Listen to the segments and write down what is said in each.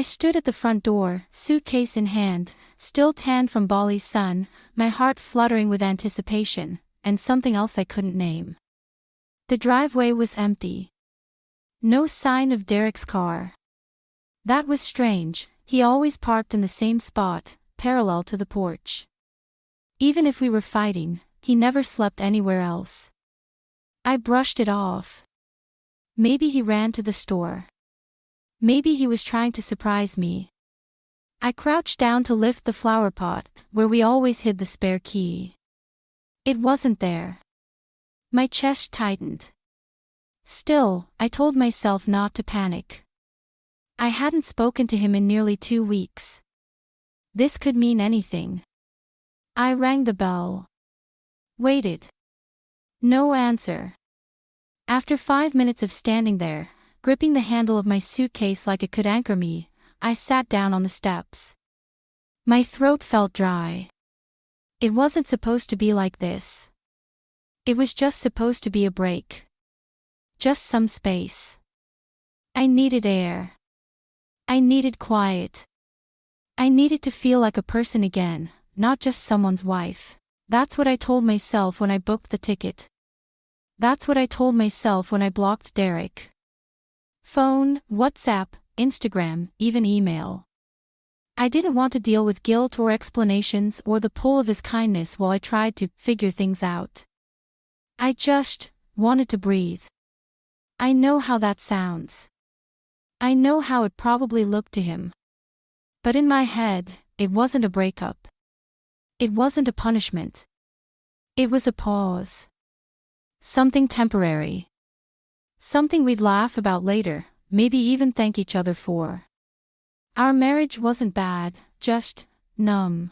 stood at the front door, suitcase in hand, still tanned from Bali's sun, my heart fluttering with anticipation, and something else I couldn't name. The driveway was empty. No sign of Derek's car. That was strange, he always parked in the same spot, parallel to the porch. Even if we were fighting, he never slept anywhere else. I brushed it off. Maybe he ran to the store. Maybe he was trying to surprise me. I crouched down to lift the flower pot, where we always hid the spare key. It wasn't there. My chest tightened. Still, I told myself not to panic. I hadn't spoken to him in nearly 2 weeks. This could mean anything. I rang the bell. Waited. No answer. After 5 minutes of standing there, gripping the handle of my suitcase like it could anchor me, I sat down on the steps. My throat felt dry. It wasn't supposed to be like this. It was just supposed to be a break. Just some space. I needed air. I needed quiet. I needed to feel like a person again, not just someone's wife. That's what I told myself when I booked the ticket. That's what I told myself when I blocked Derek. Phone, WhatsApp, Instagram, even email. I didn't want to deal with guilt or explanations or the pull of his kindness while I tried to figure things out. I just wanted to breathe. I know how that sounds. I know how it probably looked to him. But in my head, it wasn't a breakup. It wasn't a punishment. It was a pause. Something temporary. Something we'd laugh about later, maybe even thank each other for. Our marriage wasn't bad, just numb.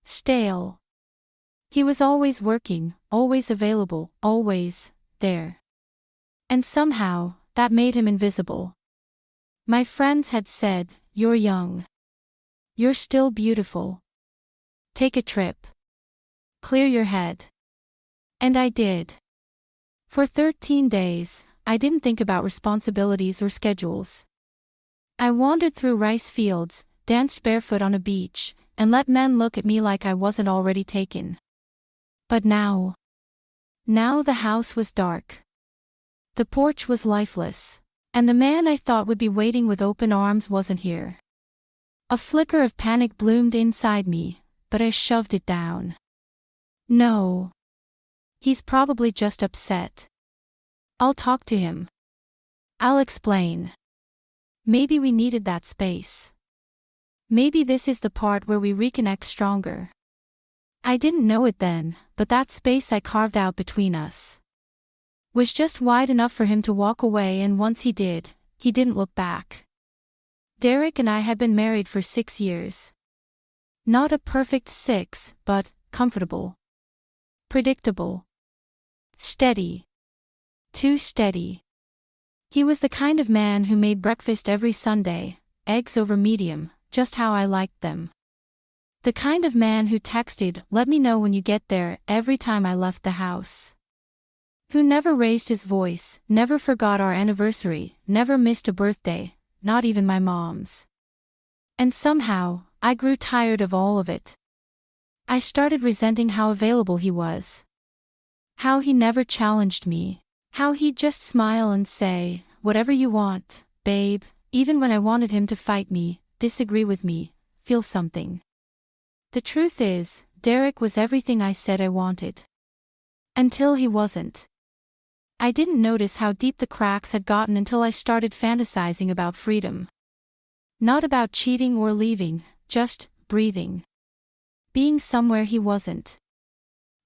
Stale. He was always working, always available, always there. And somehow, that made him invisible. My friends had said, "You're young. You're still beautiful. Take a trip. Clear your head." And I did. For 13 days, I didn't think about responsibilities or schedules. I wandered through rice fields, danced barefoot on a beach, and let men look at me like I wasn't already taken. But now the house was dark. The porch was lifeless, and the man I thought would be waiting with open arms wasn't here. A flicker of panic bloomed inside me, but I shoved it down. No. He's probably just upset. I'll talk to him. I'll explain. Maybe we needed that space. Maybe this is the part where we reconnect stronger. I didn't know it then, but that space I carved out between us was just wide enough for him to walk away, and once he did, he didn't look back. Derek and I had been married for 6 years. Not a perfect 6, but comfortable. Predictable. Steady. Too steady. He was the kind of man who made breakfast every Sunday, eggs over medium, just how I liked them. The kind of man who texted, "Let me know when you get there," every time I left the house. Who never raised his voice, never forgot our anniversary, never missed a birthday, not even my mom's. And somehow, I grew tired of all of it. I started resenting how available he was. How he never challenged me. How he'd just smile and say, "Whatever you want, babe," even when I wanted him to fight me, disagree with me, feel something. The truth is, Derek was everything I said I wanted. Until he wasn't. I didn't notice how deep the cracks had gotten until I started fantasizing about freedom. Not about cheating or leaving, just breathing. Being somewhere he wasn't.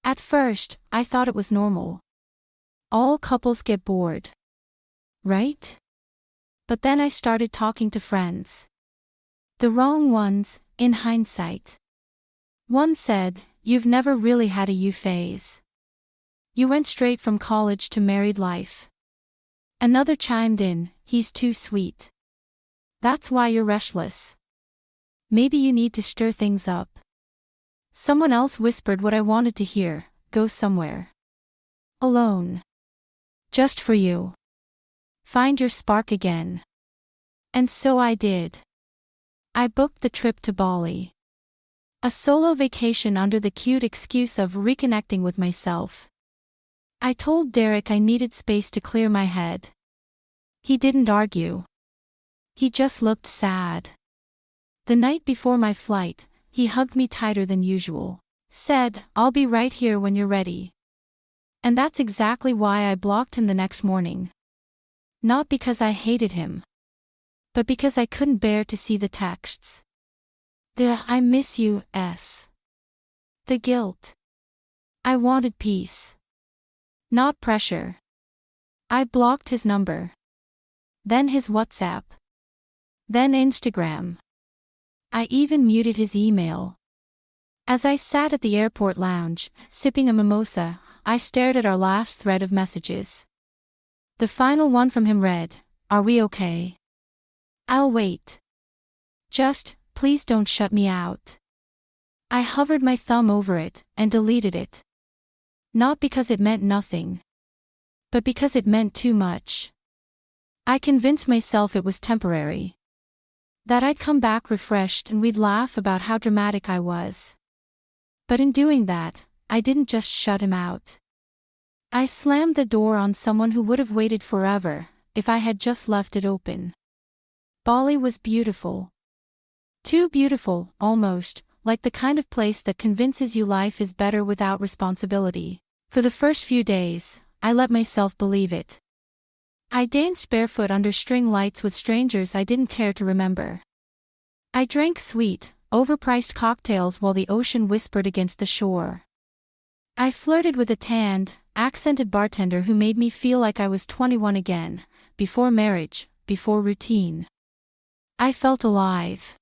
At first, I thought it was normal. All couples get bored. Right? But then I started talking to friends. The wrong ones, in hindsight. One said, "You've never really had a you phase. You went straight from college to married life." Another chimed in, "He's too sweet. That's why you're restless. Maybe you need to stir things up." Someone else whispered what I wanted to hear, "Go somewhere. Alone. Just for you. Find your spark again." And so I did. I booked the trip to Bali. A solo vacation under the cute excuse of reconnecting with myself. I told Derek I needed space to clear my head. He didn't argue. He just looked sad. The night before my flight, he hugged me tighter than usual. Said, "I'll be right here when you're ready." And that's exactly why I blocked him the next morning. Not because I hated him, but because I couldn't bear to see the texts. The "I miss you"s. The guilt. I wanted peace. Not pressure. I blocked his number. Then his WhatsApp. Then Instagram. I even muted his email. As I sat at the airport lounge, sipping a mimosa, I stared at our last thread of messages. The final one from him read, "Are we okay? I'll wait. Just, please don't shut me out." I hovered my thumb over it and deleted it. Not because it meant nothing, but because it meant too much. I convinced myself it was temporary. That I'd come back refreshed and we'd laugh about how dramatic I was. But in doing that, I didn't just shut him out. I slammed the door on someone who would have waited forever, if I had just left it open. Bali was beautiful. Too beautiful, almost, like the kind of place that convinces you life is better without responsibility. For the first few days, I let myself believe it. I danced barefoot under string lights with strangers I didn't care to remember. I drank sweet, overpriced cocktails while the ocean whispered against the shore. I flirted with a tanned, accented bartender who made me feel like I was 21 again, before marriage, before routine. I felt alive.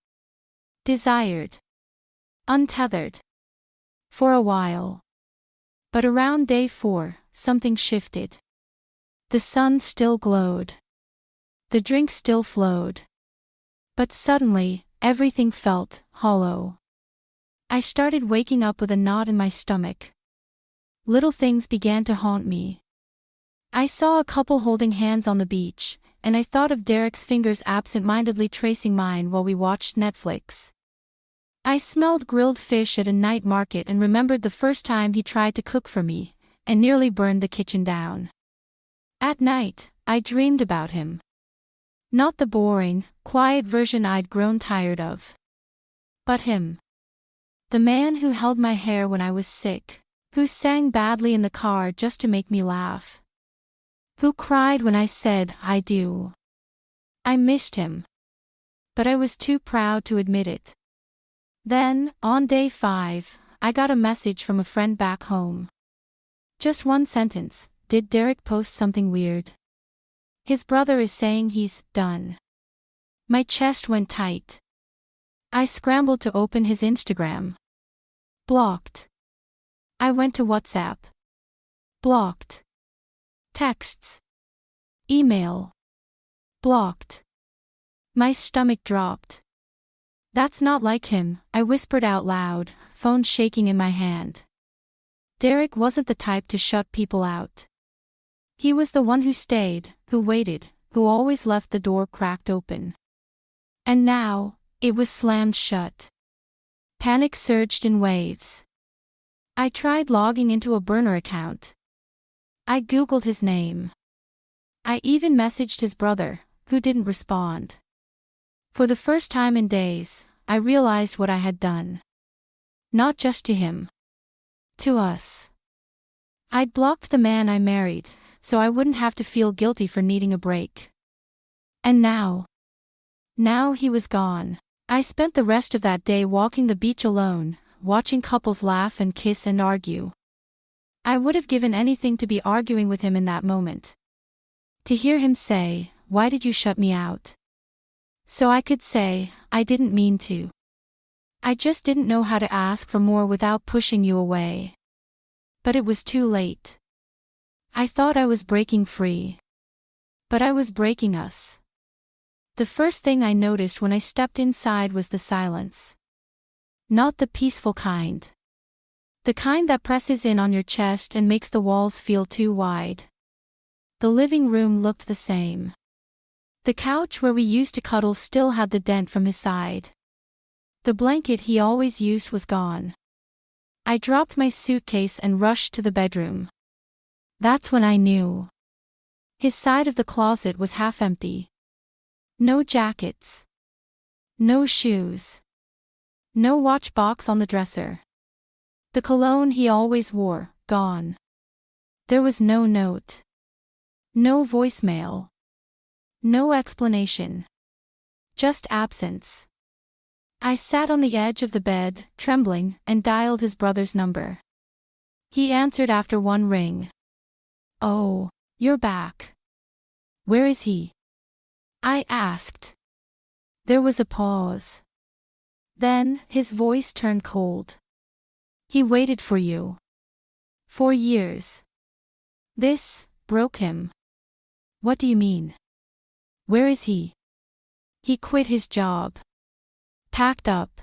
Desired. Untethered. For a while. But around day 4, something shifted. The sun still glowed. The drink still flowed. But suddenly, everything felt hollow. I started waking up with a knot in my stomach. Little things began to haunt me. I saw a couple holding hands on the beach, and I thought of Derek's fingers absent-mindedly tracing mine while we watched Netflix. I smelled grilled fish at a night market and remembered the first time he tried to cook for me, and nearly burned the kitchen down. At night, I dreamed about him. Not the boring, quiet version I'd grown tired of. But him. The man who held my hair when I was sick, who sang badly in the car just to make me laugh. Who cried when I said, "I do." I missed him. But I was too proud to admit it. Then, on day 5, I got a message from a friend back home. Just one sentence: "Did Derek post something weird? His brother is saying he's done." My chest went tight. I scrambled to open his Instagram. Blocked. I went to WhatsApp. Blocked. Texts. Email. Blocked. My stomach dropped. "That's not like him," I whispered out loud, phone shaking in my hand. Derek wasn't the type to shut people out. He was the one who stayed, who waited, who always left the door cracked open. And now, it was slammed shut. Panic surged in waves. I tried logging into a burner account. I Googled his name. I even messaged his brother, who didn't respond. For the first time in days, I realized what I had done. Not just to him. To us. I'd blocked the man I married, so I wouldn't have to feel guilty for needing a break. And now he was gone. I spent the rest of that day walking the beach alone, watching couples laugh and kiss and argue. I would have given anything to be arguing with him in that moment. To hear him say, "Why did you shut me out?" So I could say, "I didn't mean to. I just didn't know how to ask for more without pushing you away." But it was too late. I thought I was breaking free. But I was breaking us. The first thing I noticed when I stepped inside was the silence. Not the peaceful kind. The kind that presses in on your chest and makes the walls feel too wide. The living room looked the same. The couch where we used to cuddle still had the dent from his side. The blanket he always used was gone. I dropped my suitcase and rushed to the bedroom. That's when I knew. His side of the closet was half empty. No jackets. No shoes. No watch box on the dresser. The cologne he always wore, gone. There was no note. No voicemail. No explanation. Just absence. I sat on the edge of the bed, trembling, and dialed his brother's number. He answered after one ring. "Oh, you're back. Where is he?" I asked. There was a pause. Then, his voice turned cold. "He waited for you. 4 years. This broke him." "What do you mean? Where is he?" "He quit his job. Packed up.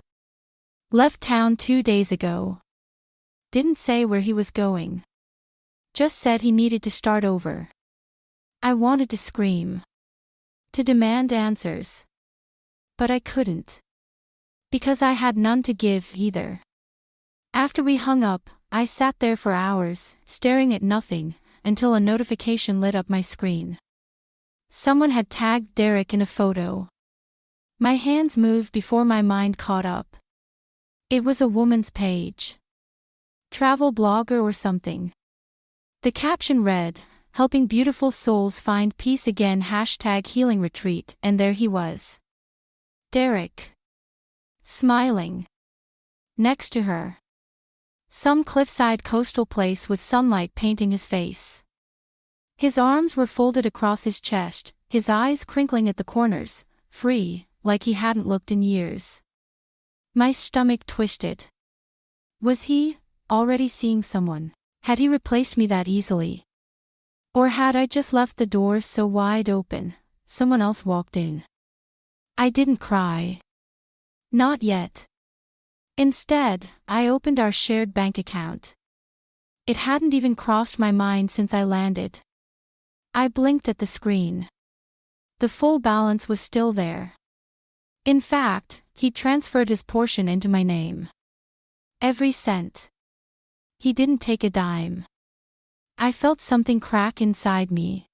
Left town 2 days ago. Didn't say where he was going. Just said he needed to start over." I wanted to scream. To demand answers. But I couldn't. Because I had none to give either. After we hung up, I sat there for hours, staring at nothing, until a notification lit up my screen. Someone had tagged Derek in a photo. My hands moved before my mind caught up. It was a woman's page. Travel blogger or something. The caption read, "Helping beautiful souls find peace again #healing retreat," and there he was. Derek. Smiling. Next to her. Some cliffside coastal place with sunlight painting his face. His arms were folded across his chest, his eyes crinkling at the corners, free, like he hadn't looked in years. My stomach twisted. Was he already seeing someone? Had he replaced me that easily? Or had I just left the door so wide open, someone else walked in? I didn't cry. Not yet. Instead, I opened our shared bank account. It hadn't even crossed my mind since I landed. I blinked at the screen. The full balance was still there. In fact, he transferred his portion into my name. Every cent. He didn't take a dime. I felt something crack inside me.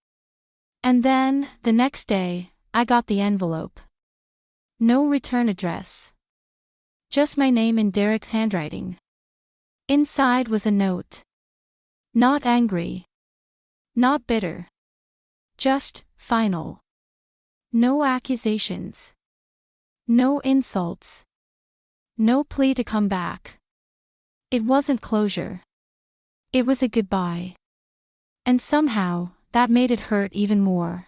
And then, the next day, I got the envelope. No return address. Just my name in Derek's handwriting. Inside was a note. Not angry. Not bitter. Just, final. No accusations. No insults. No plea to come back. It wasn't closure. It was a goodbye. And somehow, that made it hurt even more.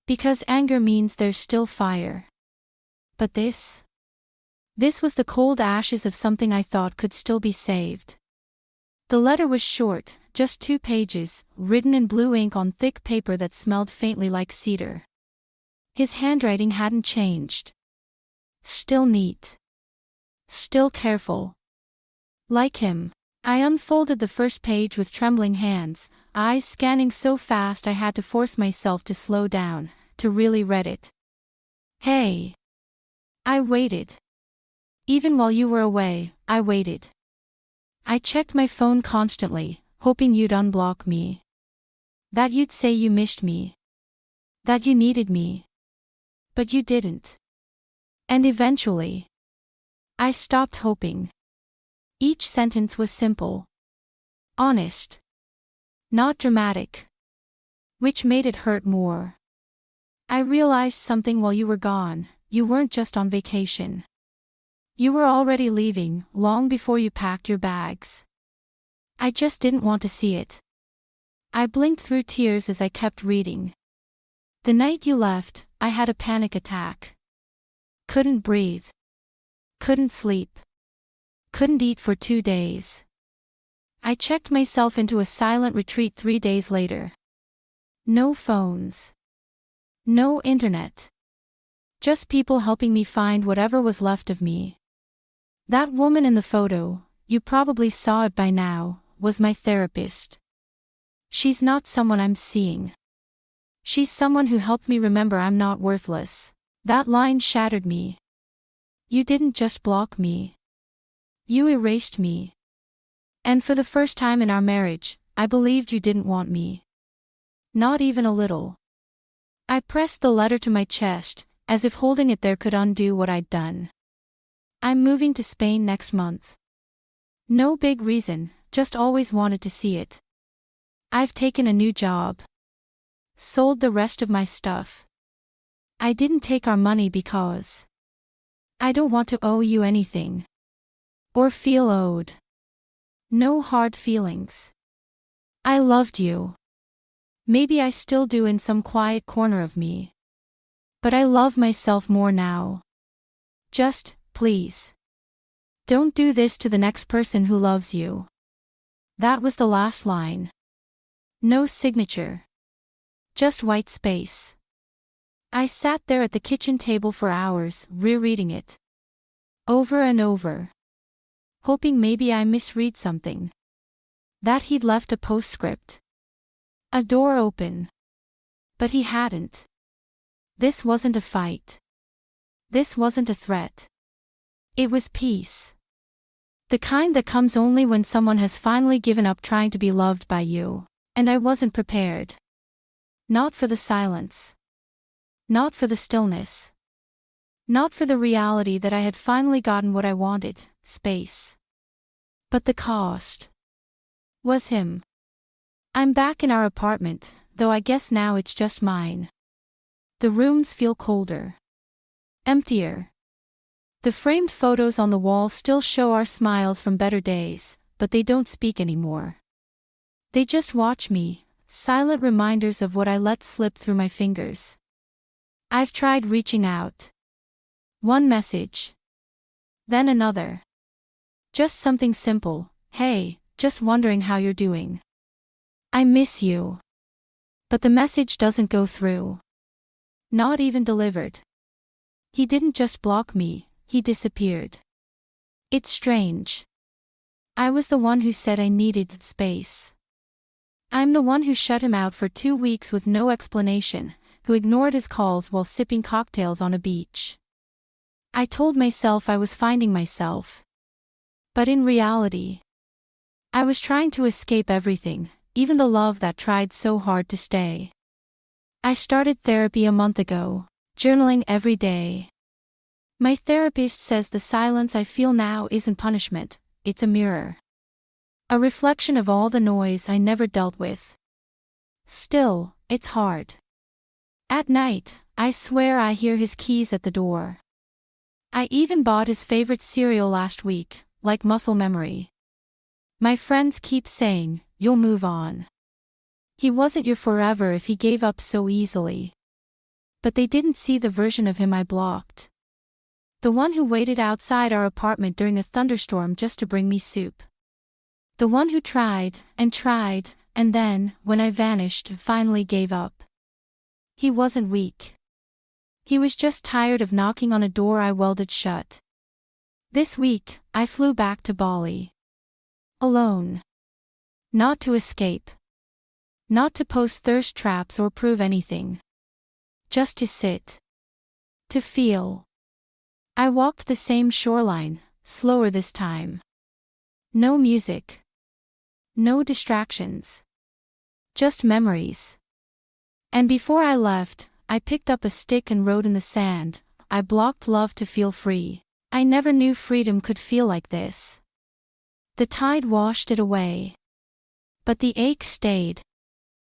Because anger means there's still fire. But this was the cold ashes of something I thought could still be saved. The letter was short, just 2 pages, written in blue ink on thick paper that smelled faintly like cedar. His handwriting hadn't changed. Still neat. Still careful. Like him. I unfolded the first page with trembling hands, eyes scanning so fast I had to force myself to slow down, to really read it. "Hey." I waited. Even while you were away, I waited. I checked my phone constantly, hoping you'd unblock me. That you'd say you missed me. That you needed me. But you didn't. And eventually, I stopped hoping. Each sentence was simple. Honest. Not dramatic. Which made it hurt more. I realized something while you were gone. You weren't just on vacation. You were already leaving, long before you packed your bags. I just didn't want to see it. I blinked through tears as I kept reading. The night you left, I had a panic attack. Couldn't breathe. Couldn't sleep. Couldn't eat for 2 days. I checked myself into a silent retreat 3 days later. No phones. No internet. Just people helping me find whatever was left of me. That woman in the photo, you probably saw it by now, was my therapist. She's not someone I'm seeing. She's someone who helped me remember I'm not worthless. That line shattered me. You didn't just block me. You erased me. And for the first time in our marriage, I believed you didn't want me. Not even a little. I pressed the letter to my chest, as if holding it there could undo what I'd done. I'm moving to Spain next month. No big reason, just always wanted to see it. I've taken a new job. Sold the rest of my stuff. I didn't take our money because I don't want to owe you anything. Or feel owed. No hard feelings. I loved you. Maybe I still do in some quiet corner of me. But I love myself more now. Just, please. Don't do this to the next person who loves you. That was the last line. No signature. Just white space. I sat there at the kitchen table for hours, rereading it. Over and over. Hoping maybe I misread something. That he'd left a postscript. A door open. But he hadn't. This wasn't a fight. This wasn't a threat. It was peace. The kind that comes only when someone has finally given up trying to be loved by you. And I wasn't prepared. Not for the silence. Not for the stillness. Not for the reality that I had finally gotten what I wanted, space. But the cost was him. I'm back in our apartment, though I guess now it's just mine. The rooms feel colder. Emptier. The framed photos on the wall still show our smiles from better days, but they don't speak anymore. They just watch me, silent reminders of what I let slip through my fingers. I've tried reaching out. One message. Then another. Just something simple, hey, just wondering how you're doing. I miss you. But the message doesn't go through. Not even delivered. He didn't just block me, he disappeared. It's strange. I was the one who said I needed space. I'm the one who shut him out for 2 weeks with no explanation, who ignored his calls while sipping cocktails on a beach. I told myself I was finding myself. But in reality, I was trying to escape everything, even the love that tried so hard to stay. I started therapy a month ago, journaling every day. My therapist says the silence I feel now isn't punishment, it's a mirror. A reflection of all the noise I never dealt with. Still, it's hard. At night, I swear I hear his keys at the door. I even bought his favorite cereal last week, like muscle memory. My friends keep saying, you'll move on. He wasn't your forever if he gave up so easily. But they didn't see the version of him I blocked. The one who waited outside our apartment during a thunderstorm just to bring me soup. The one who tried, and then, when I vanished, finally gave up. He wasn't weak. He was just tired of knocking on a door I welded shut. This week, I flew back to Bali. Alone. Not to escape. Not to post thirst traps or prove anything. Just to sit. To feel. I walked the same shoreline, slower this time. No music. No distractions. Just memories. And before I left, I picked up a stick and wrote in the sand, I blocked love to feel free. I never knew freedom could feel like this. The tide washed it away. But the ache stayed.